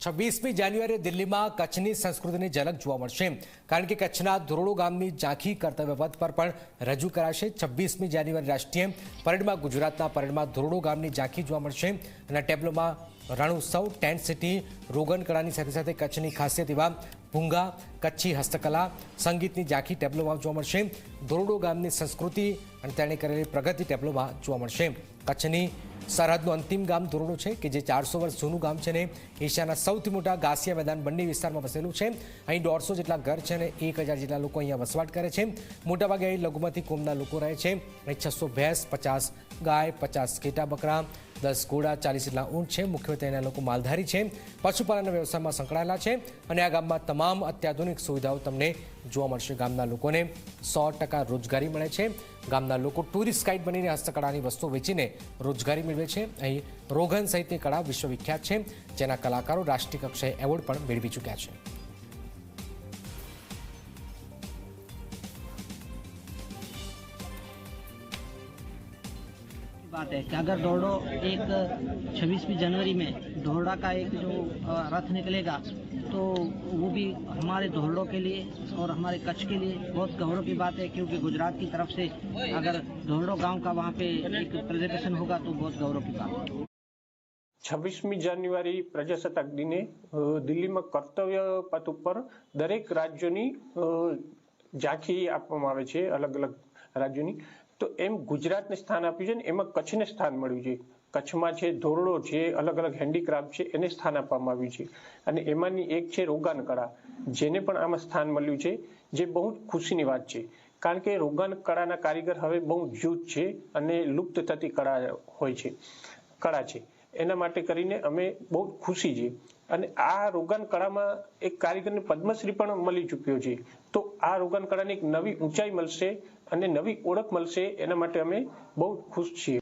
26મી જાન્યુઆરીએ દિલ્હીમાં કચ્છની સંસ્કૃતિની ઝલક જોવા મળશે, કારણ કે કચ્છના ધોરડો ગામની ઝાંખી કર્તવ્ય પથ પર પણ રજૂ કરાશે। 26મી જાન્યુઆરી રાષ્ટ્રીય પરેડમાં ગુજરાતના પરેડમાં ધોરડો ગામની ઝાંખી જોવા મળશે અને ટેબ્લોમાં રણ ઉત્સવ, ટેન્ટ સિટી, રોગન કળાની સાથે સાથે કચ્છની ખાસિયત એવા ભૂંગા, કચ્છી હસ્તકલા, સંગીતની ઝાંખી ટેબ્લોમાં જોવા મળશે। ધોરડો ગામની સંસ્કૃતિ અને તેણે કરેલી પ્રગતિ ટેબ્લોમાં જોવા મળશે। કચ્છની સરહદનું અંતિમ ગામ ધોરડો છે કે જે 400 વર્ષ જૂનું ગામ છે ને એશિયાના સૌથી મોટા ઘાસિયા મેદાન બંને વિસ્તારમાં વસેલું છે। અહીં 150 જેટલા ઘર છે અને 1000 જેટલા લોકો અહીંયા વસવાટ કરે છે। મોટાભાગે અહીં લઘુમતી કોમના લોકો રહે છે। અહીં 600 ભેંસ, 50 ગાય, 50 ઘેટા બકરા, 10 ઘોડા, 40 જેટલા ઊંટ છે। મુખ્યત્વે તેના લોકો માલધારી છે, પશુપાલનના વ્યવસાયમાં સંકળાયેલા છે અને આ ગામમાં તમામ અત્યાધુનિક સુવિધાઓ તમને જોવા મળશે। ગામના લોકોને 100% રોજગારી મળે છે। ગામના લોકો ટુરિસ્ટ ગાઈડ બનીને હસ્તકળાની વસ્તુઓ વેચીને રોજગારી મેળવે છે। અહીં રોગન સહિતની કળા વિશ્વવિખ્યાત છે, જેના કલાકારો રાષ્ટ્રીય કક્ષાએ એવોર્ડ પણ મેળવી ચૂક્યા છે। बात है कि अगर धोरडो एक 26वीं जनवरी में धोरडा का एक जो रथ निकलेगा तो वो भी हमारे धोरडो के लिए और हमारे कच्छ के लिए बहुत गौरव की बात है, क्योंकि गुजरात की तरफ से अगर धोरडो गांव का वहाँ पे एक प्रेजेंटेशन होगा तो बहुत गौरव की बात है। 26મી જાન્યુઆરી પ્રજાસત્તાક દિને દિલ્હીમાં કર્તવ્ય પથ ઉપર દરેક રાજ્યોની ઝાંખી આપવામાં આવે છે, અલગ અલગ રાજ્યોની। તો એમ ગુજરાતને સ્થાન આપ્યું છે ને એમાં કચ્છને સ્થાન મળ્યું છે। કચ્છમાં છે ધોરડો છે, અલગ અલગ હેન્ડીક્રાફ્ટ છે, એને સ્થાન આપવામાં આવ્યું છે અને એમાંની એક છે રોગાન કળા, જેને પણ આમાં સ્થાન મળ્યું છે, જે બહુ ખુશીની વાત છે। કારણ કે રોગાન કળાના કારીગર હવે બહુ જૂથ છે અને લુપ્ત થતી કળા છે। એના માટે કરીને અમે બહુ ખુશી છે અને આ રોગાન કળામાં એક કારીગરને પદ્મશ્રી પણ મળી ચૂક્યો છે। તો આ રોગાન કળાને એક નવી ઊંચાઈ મળશે અને નવી ઓળખ મળશે, એના માટે અમે બહુ ખુશ છીએ।